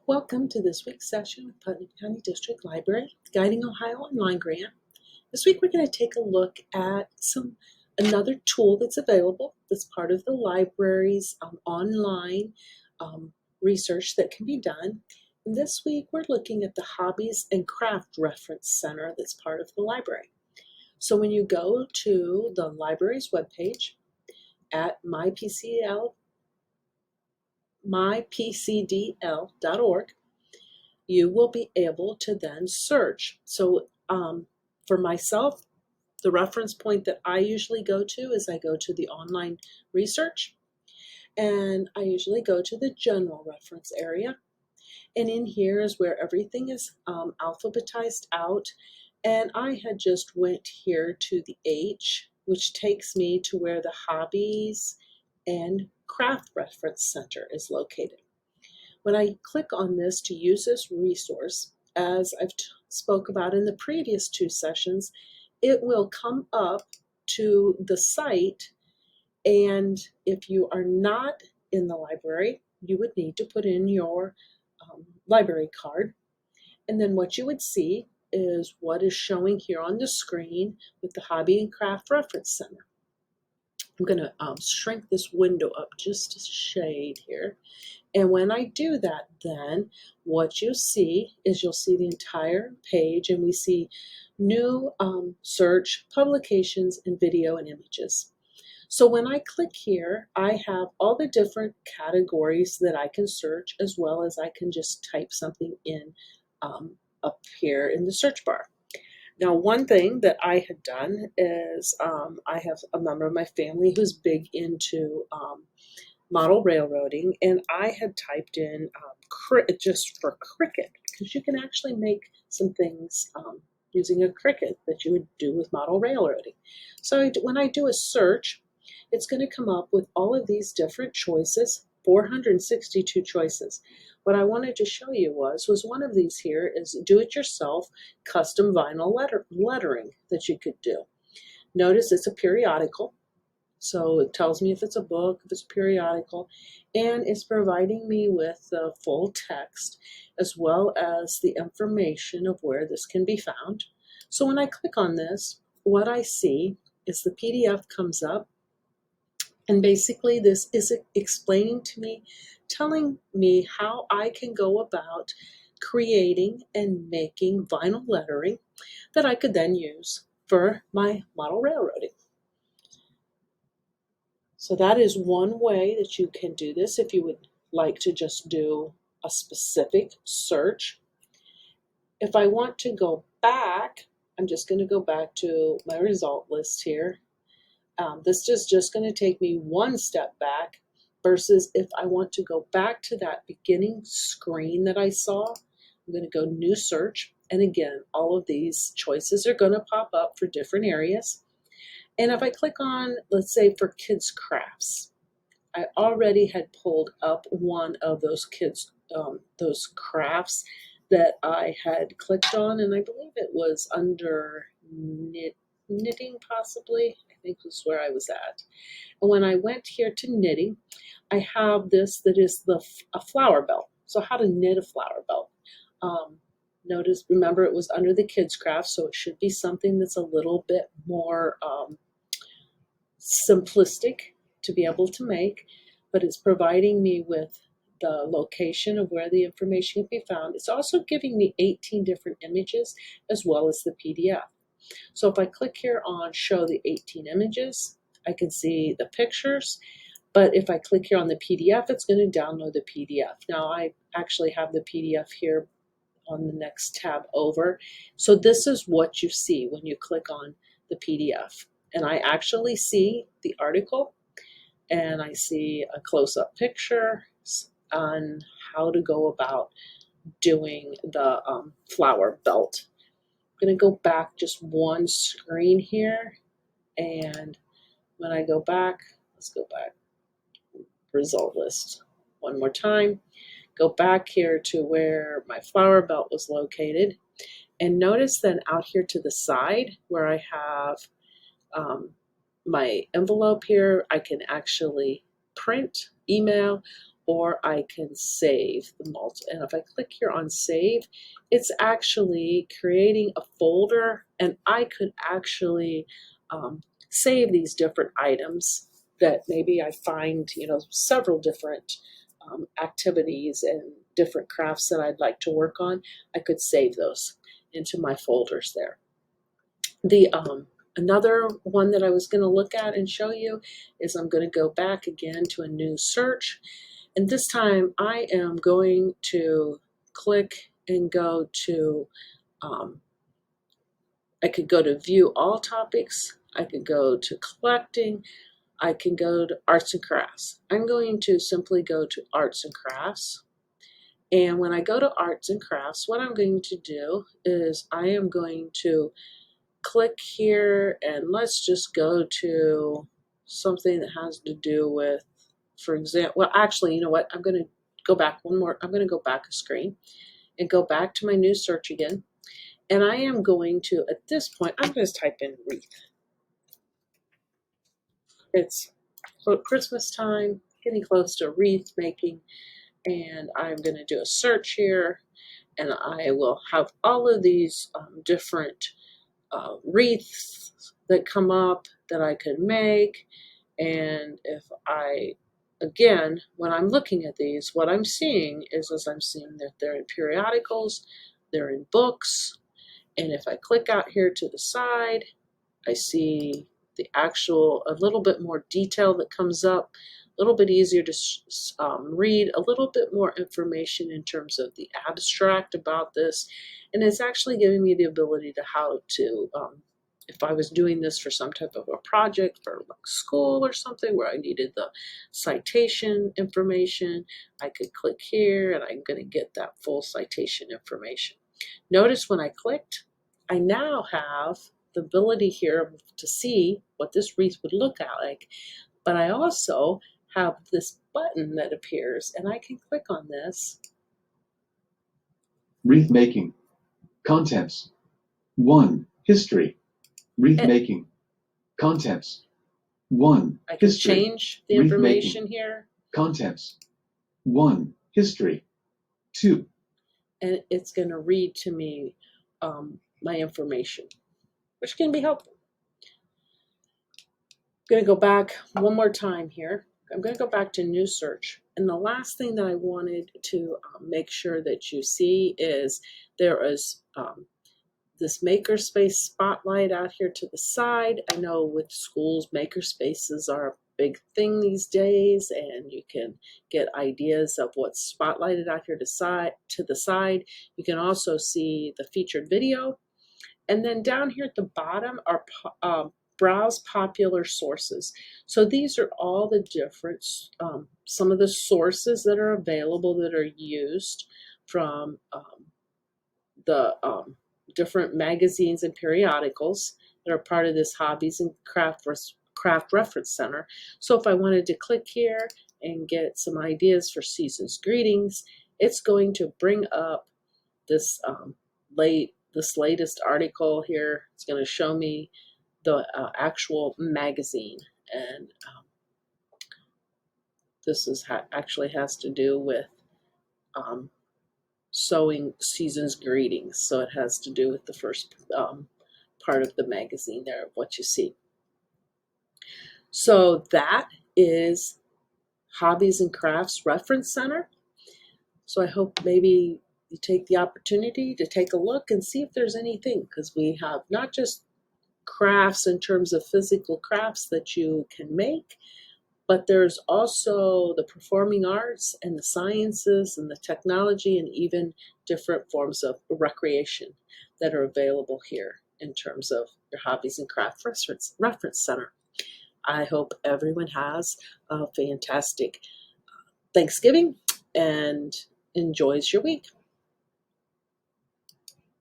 Welcome to this week's session with Putnam County District Library, Guiding Ohio Online Grant. This week we're going to take a look at another tool that's available that's part of the library's online research that can be done. And this week we're looking at the Hobbies and Craft Reference Center that's part of the library. So when you go to the library's webpage at mypcdl.org, you will be able to then search. So for myself, the reference point that I usually go to is I go to the online research, and I usually go to the general reference area. And in here is where everything is alphabetized out. And I had just went here to the H, which takes me to where the Hobbies and Craft Reference Center is located. When I click on this to use this resource, as I've spoke about in the previous two sessions, it will come up to the site, and if you are not in the library, you would need to put in your library card. And then what you would see is what is showing here on the screen with the Hobby and Craft Reference Center. I'm going to shrink this window up just a shade here. And when I do that, then what you see is you'll see the entire page, and we see new search, publications, and video and images. So when I click here, I have all the different categories that I can search, as well as I can just type something in up here in the search bar. Now, one thing that I had done is I have a member of my family who's big into model railroading, and I had typed in just for Cricut, because you can actually make some things using a Cricut that you would do with model railroading. So when I do a search, it's going to come up with all of these different choices, 462 choices. What I wanted to show you was one of these here is do-it-yourself custom vinyl lettering that you could do. Notice it's a periodical, so it tells me if it's a book, if it's a periodical, and it's providing me with the full text as well as the information of where this can be found. So when I click on this, what I see is the PDF comes up, and basically this is explaining to me, telling me how I can go about creating and making vinyl lettering that I could then use for my model railroading. So that is one way that you can do this if you would like to just do a specific search. If I want to go back, I'm just going to go back to my result list here. This is just going to take me one step back, versus if I want to go back to that beginning screen that I saw, I'm going to go new search. And again, all of these choices are going to pop up for different areas. And if I click on, let's say for kids crafts, I already had pulled up one of those those crafts that I had clicked on, and I believe it was under knitting possibly. I think was where I was at. And when I went here to knitting, I have this that is a flower belt. So how to knit a flower belt. Remember it was under the kids craft, so it should be something that's a little bit more simplistic to be able to make, but it's providing me with the location of where the information can be found. It's also giving me 18 different images as well as the PDF. So if I click here on show the 18 images, I can see the pictures, but if I click here on the PDF, it's going to download the PDF. Now I actually have the PDF here on the next tab over. So this is what you see when you click on the PDF. And I actually see the article, and I see a close-up picture on how to go about doing the flower belt. I'm going to go back just one screen here, and when I go back, let's go back, result list one more time, go back here to where my flower belt was located, and notice then out here to the side where I have my envelope here, I can actually print, email, or I can save the multi. And if I click here on save, it's actually creating a folder, and I could actually save these different items that maybe I find, several different activities and different crafts that I'd like to work on. I could save those into my folders there. The another one that I was going to look at and show you is I'm going to go back again to a new search, and this time I am going to click and go to I could go to view all topics, I could go to collecting, I can go to arts and crafts. I'm going to simply go to arts and crafts. And when I go to arts and crafts, what I'm going to do is I am going to click here, and let's just go to something that has to do with, for example, well, actually, you know what? I'm going to go back one more. I'm going to go back a screen and go back to my new search again. And I am going to, at this point, I'm going to type in wreath. It's Christmas time, getting close to wreath making, and I'm going to do a search here, and I will have all of these different wreaths that come up that I could make. And if again, when I'm looking at these, what I'm seeing is, as I'm seeing that they're in periodicals, they're in books, and if I click out here to the side, I see the actual, a little bit more detail that comes up, a little bit easier to read, a little bit more information in terms of the abstract about this. And it's actually giving me the ability to how to, if I was doing this for some type of a project for like school or something where I needed the citation information, I could click here and I'm going to get that full citation information. Notice when I clicked, I now have the ability here to see what this wreath would look like, but I also have this button that appears, and I can click on this. Wreath making. Contents. 1. History. Wreath making. Contents. 1. I can History. change the information here. Contents. 1. History. 2. And it's going to read to me my information, which can be helpful. I'm going to go back one more time here. I'm going to go back to new search. And the last thing that I wanted to make sure that you see is there is this makerspace spotlight out here to the side. I know with schools, makerspaces are a big thing these days, and you can get ideas of what's spotlighted out here to the side. You can also see the featured video. And then down here at the bottom are browse popular sources. So these are all the different, some of the sources that are available that are used from the different magazines and periodicals that are part of this Hobbies and Craft Reference Center. So if I wanted to click here and get some ideas for season's greetings, it's going to bring up this latest article here. It's going to show me the actual magazine, and this is actually has to do with sewing season's greetings. So it has to do with the first part of the magazine there of what you see. So that is Hobbies and Crafts Reference Center. So I hope maybe you take the opportunity to take a look and see if there's anything, because we have not just crafts in terms of physical crafts that you can make, but there's also the performing arts and the sciences and the technology and even different forms of recreation that are available here in terms of your Hobbies and Craft Reference Center. I hope everyone has a fantastic Thanksgiving and enjoys your week.